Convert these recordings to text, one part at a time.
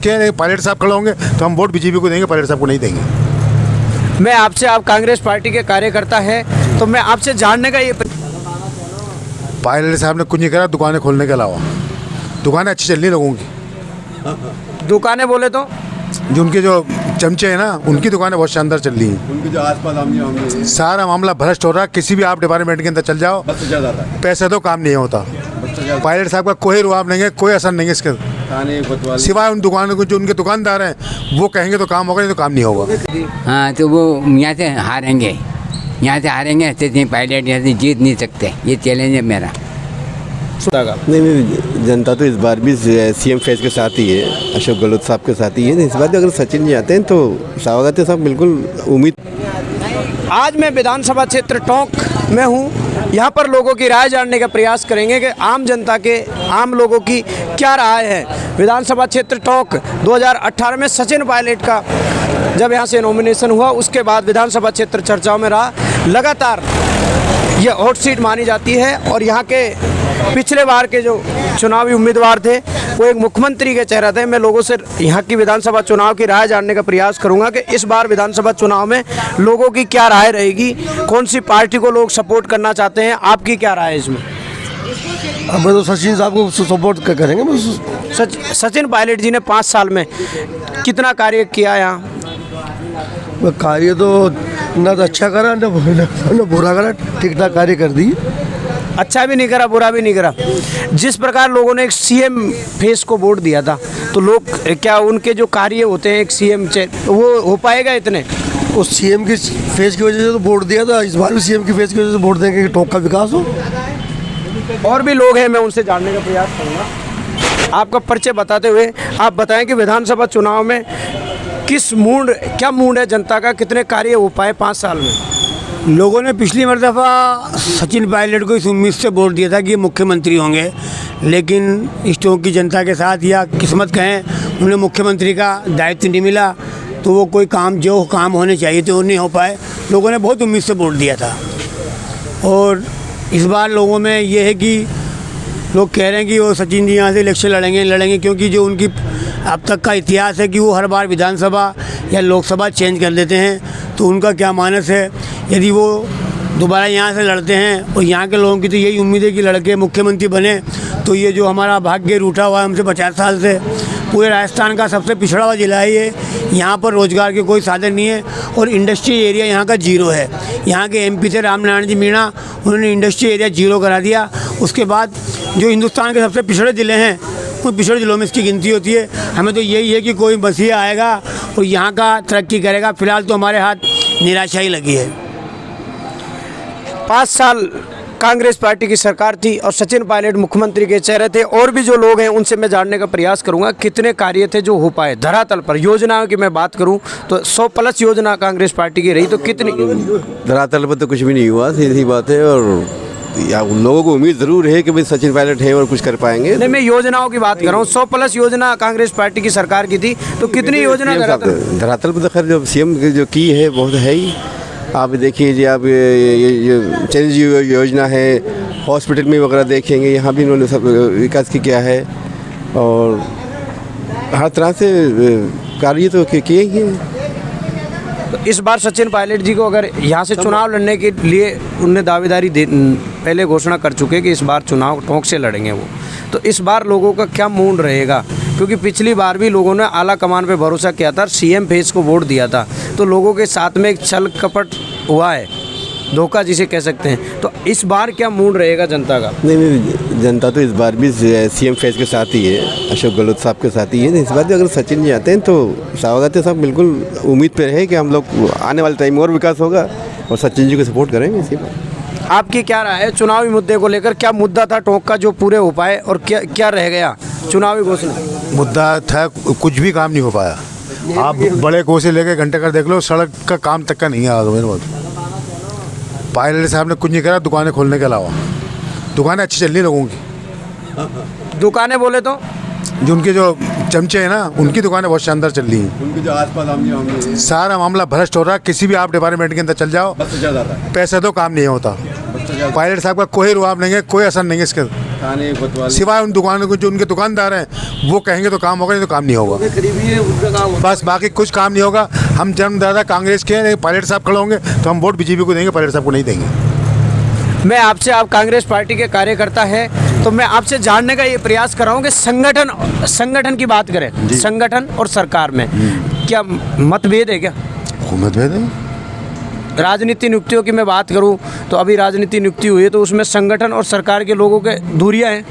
किया है। पायलट साहब खड़े होंगे तो हम वोट बीजेपी को देंगे, पायलट साहब को नहीं देंगे। मैं आपसे, आप कांग्रेस पार्टी के कार्यकर्ता हैं, तो मैं आपसे जानने का ये, पायलट साहब ने कुछ नहीं करा दुकानें खोलने के अलावा। दुकानें अच्छी चल रही लोगों की। दुकानें बोले तो जो उनके जो चमचे हैं ना, उनकी दुकानें बहुत शानदार चल रही हैं। उनके जो आसपास सारा मामला भ्रष्ट हो रहा है। किसी भी आप डिपार्टमेंट के अंदर चल जाओ, पैसे तो काम नहीं होता। पायलट साहब का कोई रुआब नहीं है, कोई असर नहीं है इसके सिवाय उन दुकानों को, जो उनके दुकानदार हैं वो कहेंगे तो काम होगा, नहीं तो काम नहीं होगा। हाँ, तो वो यहाँ से हारेंगे, ऐसे पायलट यहाँ से जीत नहीं सकते, ये चैलेंज है मेरा। नहीं, जनता तो इस बार भी सीएम फेस के साथ ही है, अशोक गहलोत साहब के साथ ही है। इस बार भी अगर सचिन जी आते हैं तो स्वागत है साहब, बिल्कुल उम्मीद। आज मैं विधानसभा क्षेत्र टोंक में हूँ। यहाँ पर लोगों की राय जानने का प्रयास करेंगे कि आम जनता के, आम लोगों की क्या राय है। विधानसभा क्षेत्र टोंक 2018 में सचिन पायलट का जब यहाँ से नॉमिनेशन हुआ, उसके बाद विधानसभा क्षेत्र चर्चाओं में रहा। लगातार ये हॉट सीट मानी जाती है और यहाँ के पिछले बार के जो चुनावी उम्मीदवार थे वो एक मुख्यमंत्री के चेहरा थे। मैं लोगों से यहाँ की विधानसभा चुनाव की राय जानने का प्रयास करूँगा कि इस बार विधानसभा चुनाव में लोगों की क्या राय रहेगी, कौन सी पार्टी को लोग सपोर्ट करना चाहते हैं, आपकी क्या राय है इसमें? हम तो सचिन साहब को सपोर्ट करेंगे। सचिन पायलट जी ने 5 साल में कितना कार्य किया यहाँ? कार्य तो ना तो अच्छा करा ना बुरा करा, ठीक ठाक कार्य कर दी। अच्छा भी नहीं करा, बुरा भी नहीं करा। जिस प्रकार लोगों ने एक सीएम फेस को वोट दिया था, तो लोग क्या उनके जो कार्य होते हैं एक सीएम वो हो पाएगा इतने? उस सीएम की फेस की वजह से तो वोट दिया था, इस बार भी सीएम की फेस की वजह से वोट देंगे कि टोंक का विकास हो। और भी लोग हैं, मैं उनसे जानने का प्रयास करूँगा। आपका परिचय बताते हुए आप बताएं कि विधानसभा चुनाव में क्या मूड है जनता का, कितने कार्य हो पाए 5 साल में? लोगों ने पिछली मरतबा सचिन पायलट को इस उम्मीद से वोट दिया था कि ये मुख्यमंत्री होंगे, लेकिन इस टोंक की जनता के साथ, या किस्मत कहें, उन्हें मुख्यमंत्री का दायित्व नहीं मिला, तो वो कोई काम जो काम होने चाहिए थे वो नहीं हो पाए। लोगों ने बहुत उम्मीद से वोट दिया था। और इस बार लोगों में ये है कि लोग कह रहे हैं कि वो सचिन जी यहाँ से इलेक्शन लड़ेंगे, क्योंकि जो उनकी अब तक का इतिहास है कि वो हर बार विधानसभा या लोकसभा चेंज कर देते हैं। तो उनका क्या मानस है, यदि वो दोबारा यहाँ से लड़ते हैं, और यहाँ के लोगों की तो यही उम्मीद है कि लड़के मुख्यमंत्री बने, तो ये जो हमारा भाग्य रूठा हुआ है हमसे 50 साल से, पूरे राजस्थान का सबसे पिछड़ा हुआ ज़िला है ये। यहाँ पर रोज़गार के कोई साधन नहीं है और इंडस्ट्री एरिया यहाँ का 0 है। यहाँ के एमपी थे रामनारायण जी मीणा, उन्होंने इंडस्ट्री एरिया 0 करा दिया। उसके बाद जो हिंदुस्तान के सबसे पिछड़े ज़िले हैं, उन पिछड़े ज़िलों में इसकी गिनती होती है। हमें तो यही है कि कोई मसीहा आएगा और यहाँ का तरक्की करेगा। फिलहाल तो हमारे हाथ निराशा ही लगी है। 5 साल कांग्रेस पार्टी की सरकार थी और सचिन पायलट मुख्यमंत्री के चेहरे थे। और भी जो लोग हैं उनसे मैं जानने का प्रयास करूंगा कितने कार्य थे जो हो पाए धरातल पर। योजनाओं की मैं बात करूं तो 100+ योजना कांग्रेस पार्टी की रही, तो कितनी? धरातल पर तो कुछ भी नहीं हुआ, सीधी बात है। और लोगों को उम्मीद ज़रूर है कि भाई सचिन पायलट है और कुछ कर पाएंगे। नहीं, मैं योजनाओं की बात कर रहा हूँ। 100+ योजना कांग्रेस पार्टी की सरकार की थी, तो कितनी योजना धरातल पर? तो खैर जो सीएम जो की है बहुत है ही। आप देखिए जी, आप ये चिरंजीवी योजना है, हॉस्पिटल में वगैरह देखेंगे, यहाँ भी इन्होंने सब विकास की किया है और हर तरह से कार्य तो किए ही हैं। तो इस बार सचिन पायलट जी को अगर यहाँ से चुनाव लड़ने के लिए उनने दावेदारी पहले घोषणा कर चुके कि इस बार चुनाव टोंक से लड़ेंगे वो, तो इस बार लोगों का क्या मूड रहेगा? क्योंकि पिछली बार भी लोगों ने आला कमान पे भरोसा किया था, सीएम फेस को वोट दिया था, तो लोगों के साथ में एक छल कपट हुआ है, धोखा जिसे कह सकते हैं। तो इस बार क्या मूड रहेगा जनता का? नहीं, जनता तो इस बार भी सीएम फेस के साथ ही है, अशोक गहलोत साहब के साथ ही है। इस बार भी अगर सचिन जी आते हैं तो स्वागत है साहब, बिल्कुल उम्मीद पे है कि हम लोग आने वाले टाइम में और विकास होगा और सचिन जी को सपोर्ट करेंगे। इसी बार आपकी क्या राय है चुनावी मुद्दे को लेकर? क्या मुद्दा था टोंक का जो पूरे हो पाए और क्या रह गया चुनावी घोषणा? मुद्दा था, कुछ भी काम नहीं हो पाया। आप बड़े को से लेकर घंटे का देख लो, सड़क का काम तक का नहीं है मेरे पास। पायलट साहब ने कुछ नहीं करा दुकानें खोलने के अलावा। दुकानें अच्छी चल रही लोगों की। दुकानें बोले तो जो उनके जो चमचे हैं ना, उनकी दुकानें बहुत शानदार चल रही हैं। उनके जो आसपास सारा मामला भ्रष्ट हो रहा है। किसी भी आप डिपार्टमेंट के अंदर चल जाओ, पैसे तो काम नहीं होता। पायलट साहब का कोई रुआब नहीं है, कोई असर नहीं है इसके खाने कोतवाल सिवाय उन दुकानों को जो उनके दुकानदार हैं वो कहेंगे तो काम होगा, नहीं तो काम नहीं होगा। करीबी है उनका काम बस बाकी कुछ काम नहीं होगा। हम जन्मदाता कांग्रेस के हैं, पायलट साहब खड़े होंगे तो हम वोट बीजेपी को देंगे, पायलट साहब को नहीं देंगे। मैं आपसे, आप कांग्रेस पार्टी के कार्यकर्ता है, तो मैं आपसे जानने का ये प्रयास कर रहा हूँ कि संगठन की बात करें, संगठन और सरकार में क्या मतभेद है? क्या मतभेद है? राजनीति नियुक्तियों की मैं बात करूं तो अभी राजनीति नियुक्ति हुई है तो उसमें संगठन और सरकार के लोगों के दूरियां हैं।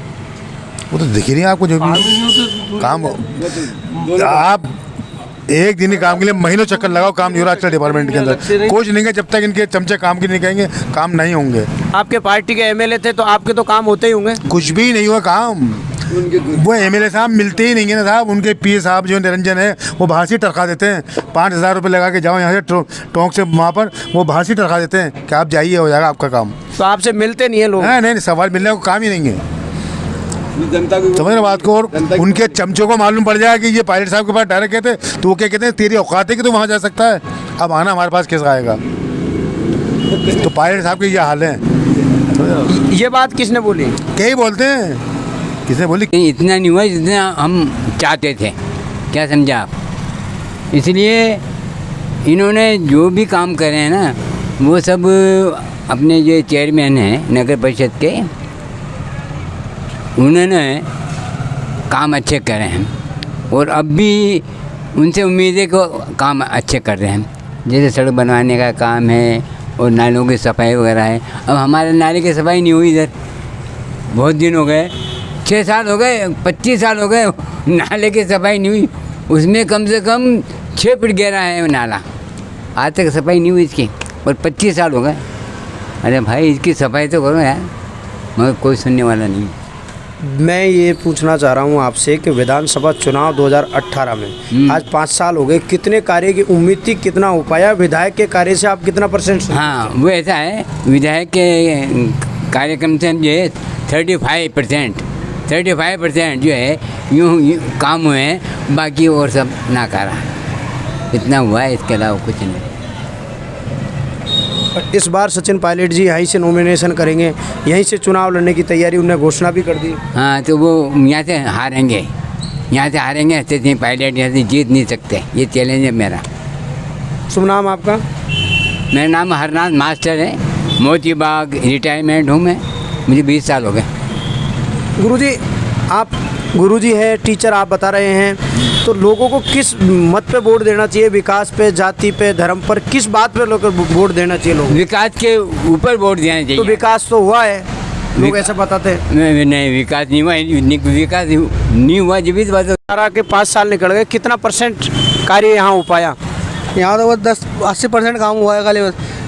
वो तो दिख ही नहीं आपको, जो भी काम आप एक दिन ही काम के लिए महीनों चक्कर लगाओ, काम नहीं हो रहा आजकल डिपार्टमेंट के अंदर। कुछ नहीं है जब तक इनके चमचे काम की नहीं कहेंगे, काम नहीं होंगे। आपके पार्टी के एमएलए थे तो आपके तो काम होते ही होंगे। कुछ भी नहीं हुआ काम। वो एमएलए साहब मिलते ही नहीं है ना साहब। उनके पीए साहब जो निरंजन है वो बाहर से टरका देते हैं। 5,000 रुपये लगा के जाओ यहाँ से टोंक से वहाँ पर, वो बाहर से टरका देते हैं कि आप जाइए, हो जाएगा आपका काम। तो आपसे मिलते नहीं है लोग? नहीं, सवाल मिलने को काम ही नहीं है। जनता को समझ रहे बात को। और उनके चमचों को मालूम पड़ जाए कि ये पायलट साहब के पास डायरेक्ट कहते हैं तो वो क्या कहते हैं, तेरी औकात है कि तू वहाँ जा सकता है, अब आना हमारे पास कैसे आएगा। तो पायलट साहब के ये हाल है। ये बात किसने बोली? कई बोलते हैं, किसने बोली? इतना नहीं हुआ जितना हम चाहते थे, क्या समझा आप? इसलिए इन्होंने जो भी काम करे हैं ना, वो सब अपने जो चेयरमैन हैं नगर परिषद के, उन्होंने काम अच्छे करे हैं और अब भी उनसे उम्मीद है कि काम अच्छे कर रहे हैं। जैसे सड़क बनवाने का काम है और नालों की सफाई वगैरह है। अब हमारे नाले की सफाई नहीं हुई इधर, बहुत दिन हो गए, 6 साल हो गए, 25 साल हो गए, नाले की सफाई नहीं हुई। उसमें कम से कम 6 फीट गहरा है नाला, आज तक सफाई नहीं हुई इसकी, और 25 साल हो गए। अरे भाई इसकी सफाई तो करो यार, मगर कोई सुनने वाला नहीं। मैं ये पूछना चाह रहा हूँ आपसे कि विधानसभा चुनाव 2018 में आज 5 साल हो गए, कितने कार्य की उम्मीद थी, कितना हो पाया? विधायक के कार्य से आप कितना %? हाँ, वो ऐसा है, विधायक के कार्यक्रम से हम जो है 35% जो है यूँ काम हुए हैं, बाकी और सब नाकारा, इतना हुआ है, इसके अलावा कुछ नहीं। इस बार सचिन पायलट जी यहीं से नॉमिनेशन करेंगे, यहीं से चुनाव लड़ने की तैयारी उन्होंने घोषणा भी कर दी। हाँ, तो वो यहाँ से हारेंगे, सचिन पायलट यहाँ से जीत नहीं सकते, ये चैलेंज है मेरा। शुभ नाम आपका? मेरा नाम हरनाथ मास्टर है, मोती बाग रिटायरमेंट हूँ मैं, मुझे 20 साल हो गए। गुरुजी, आप गुरुजी हैं, टीचर आप बता रहे हैं, तो लोगों को किस मत पे वोट देना चाहिए? विकास पे, जाति पे, धर्म पर, किस बात पे लोगों को वोट देना चाहिए? लोग विकास के ऊपर वोट देना चाहिए। तो विकास तो हुआ है, लोग ऐसा बताते हैं। नहीं, विकास नहीं हुआ, विकास नहीं हुआ जब इस बात के 5 साल निकल गए, कितना % कार्य यहाँ हो पाया? यहाँ तो बस 80% काम हुआ है, खाली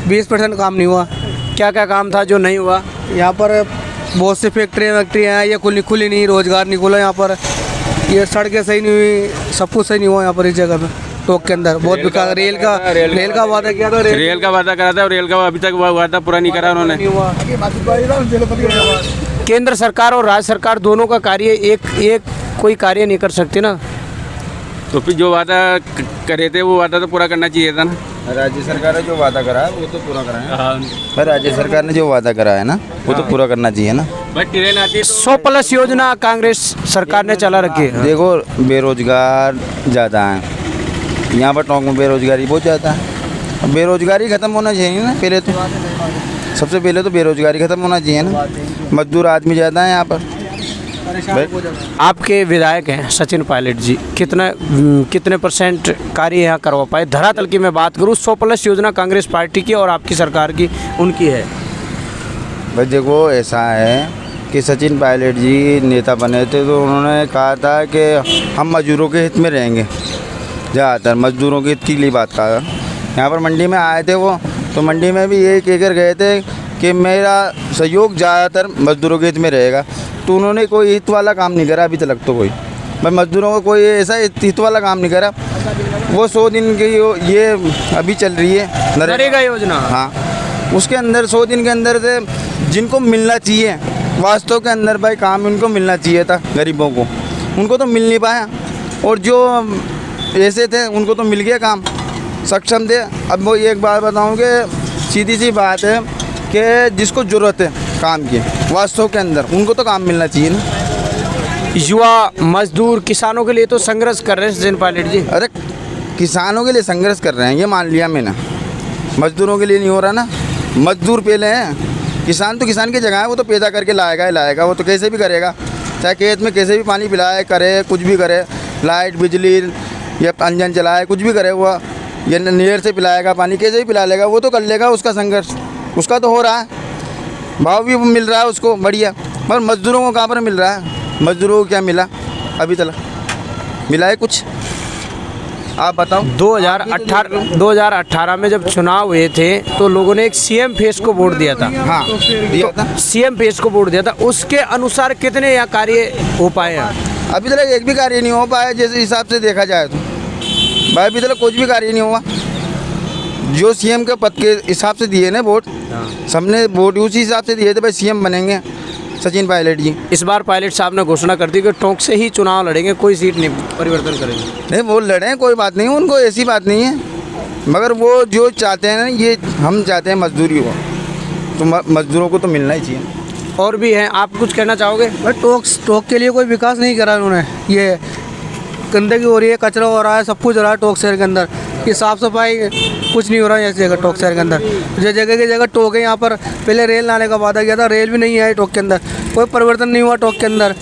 20% काम नहीं हुआ। क्या क्या काम था जो नहीं हुआ? यहाँ पर बहुत सी फैक्ट्रियाँ हैं, ये खुली नहीं, रोजगार नहीं खुला यहाँ पर, ये सड़कें सही नहीं हुई, सब कुछ सही नहीं हुआ यहाँ पर इस जगह पे। टोक के अंदर बहुत विकास, रेल का वादा किया था, रेल का वादा करा था और रेल का अभी तक वादा पूरा नहीं करा उन्होंने। केंद्र सरकार और राज्य सरकार दोनों का कार्य एक कोई कार्य नहीं कर सकती ना, तो फिर जो वादा करे थे वो वादा तो पूरा करना चाहिए था ना। राज्य सरकार ने जो वादा करा है वो तो पूरा करा है। भाई राज्य सरकार ने जो वादा करा है ना वो तो पूरा करना चाहिए ना। भाई ट्रेन आती है 100+ योजना कांग्रेस सरकार ने चला रखी है। देखो बेरोजगार ज़्यादा हैं यहाँ पर, टोंक में बेरोजगारी बहुत ज़्यादा है। अब बेरोजगारी ख़त्म होना चाहिए ना, पहले तो सबसे पहले तो बेरोजगारी ख़त्म होना चाहिए ना। मजदूर आदमी ज़्यादा है यहाँ पर। आपके विधायक हैं सचिन पायलट जी, कितने % कार्य यहाँ करवा पाए? धरातल की मैं बात करूँ, 100+ योजना कांग्रेस पार्टी की और आपकी सरकार की उनकी है। भाई देखो ऐसा है कि सचिन पायलट जी नेता बने थे तो उन्होंने कहा था कि हम मजदूरों के हित में रहेंगे, ज़्यादातर मजदूरों के हित के लिए बात कहा। यहाँ पर मंडी में आए थे वो, तो मंडी में भी यही कहकर गए थे कि मेरा सहयोग ज़्यादातर मजदूरों के हित में रहेगा। तो उन्होंने कोई हित वाला काम नहीं करा अभी तक तो, कोई भाई मजदूरों को कोई ऐसा हित वाला काम नहीं करा। वो 100 दिन की ये अभी चल रही है नरेगा योजना, हाँ, उसके अंदर 100 दिन के अंदर से जिनको मिलना चाहिए वास्तव के अंदर भाई काम उनको मिलना चाहिए था, गरीबों को, उनको तो मिल नहीं पाया। और जो ऐसे थे उनको तो मिल गया काम, सक्षम थे। अब वो एक बात बताऊँ कि सीधी सी बात है कि जिसको ज़रूरत है काम की वास्तव के अंदर उनको तो काम मिलना चाहिए ना। युवा मजदूर किसानों के लिए तो संघर्ष कर रहे हैं सचिन पायलट जी। अरे किसानों के लिए संघर्ष कर रहे हैं, ये मान लिया मैंने, मजदूरों के लिए नहीं हो रहा ना। मजदूर पहले हैं, किसान तो किसान की जगह है, वो तो पैदा करके लाएगा ही लाएगा, वो तो कैसे भी करेगा, चाहे खेत में कैसे भी पानी पिलाए करे, कुछ भी करे, लाइट बिजली या इंजन चलाए, कुछ भी करे, वो या नहर से पिलाएगा पानी, कैसे भी पिला लेगा, वो तो कर लेगा उसका संघर्ष, उसका तो हो रहा है, भाव भी मिल रहा है उसको बढ़िया। पर मजदूरों को कहाँ पर मिल रहा है? मजदूरों को क्या मिला अभी तक? मिला है कुछ? आप बताओ। 2018 में जब चुनाव हुए थे तो लोगों ने एक सीएम फेस को वोट दिया था। हाँ दिया था, सीएम फेस को वोट दिया था, उसके अनुसार कितने यहाँ कार्य हो पाए हैं? अभी तक एक भी कार्य नहीं हो पाया जिस हिसाब से देखा जाए तो भाई, अभी तक कुछ भी कार्य नहीं हुआ। जो सीएम के पद के हिसाब से दिए ना वोट, सबने वोट उसी हिसाब से दिए थे, भाई सीएम बनेंगे सचिन पायलट जी। इस बार पायलट साहब ने घोषणा कर दी कि टोंक से ही चुनाव लड़ेंगे, कोई सीट नहीं परिवर्तन करेंगे। नहीं वो लड़ें, कोई बात नहीं, उनको ऐसी बात नहीं है, मगर वो जो चाहते हैं ना, ये हम चाहते हैं मजदूरी हो, तो मजदूरों को तो मिलना ही चाहिए। और भी हैं, आप कुछ कहना चाहोगे? भाई टोंक के लिए कोई विकास नहीं करा उन्होंने। ये गंदगी हो रही है, कचरा हो रहा है, सब कुछ हो रहा है टोंक शहर के अंदर। ये साफ़ सफाई कुछ नहीं हो रहा है ऐसी जगह टोंक शहर के अंदर। जो जगह की जगह टोंक है, यहाँ पर पहले रेल लाने का वादा किया था, रेल भी नहीं है टोंक के अंदर, कोई परिवर्तन नहीं हुआ टोंक के अंदर।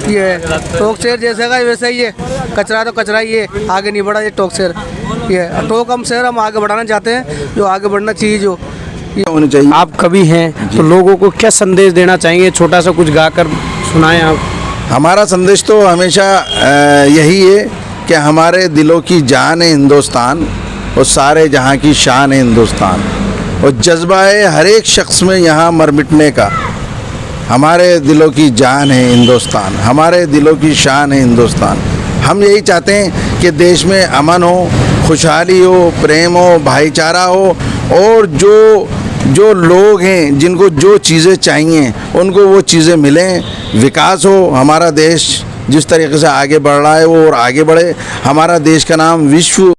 ये टोंक शहर जैसे का वैसा ही है, कचरा तो कचरा ही है, आगे नहीं बढ़ा ये टोंक शहर। ये टोंक हम शहर हम आगे बढ़ाना चाहते हैं, जो आगे बढ़ना चाहिए, जो होनी चाहिए। आप कवि हैं तो लोगों को क्या संदेश देना चाहेंगे? छोटा सा कुछ गाकर सुनाएं आप। हमारा संदेश तो हमेशा यही है कि हमारे दिलों की जान है हिंदुस्तान और सारे जहाँ की शान है हिंदुस्तान, और जज्बा है हर एक शख्स में यहाँ मर मिटने का। हमारे दिलों की जान है हिंदुस्तान, हमारे दिलों की शान है हिंदुस्तान। हम यही चाहते हैं कि देश में अमन हो, खुशहाली हो, प्रेम हो, भाईचारा हो, और जो लोग हैं जिनको जो चीज़ें चाहिए उनको वो चीज़ें मिलें, विकास हो। हमारा देश जिस तरीके से आगे बढ़ रहा है वो और आगे बढ़े। हमारा देश का नाम विश्व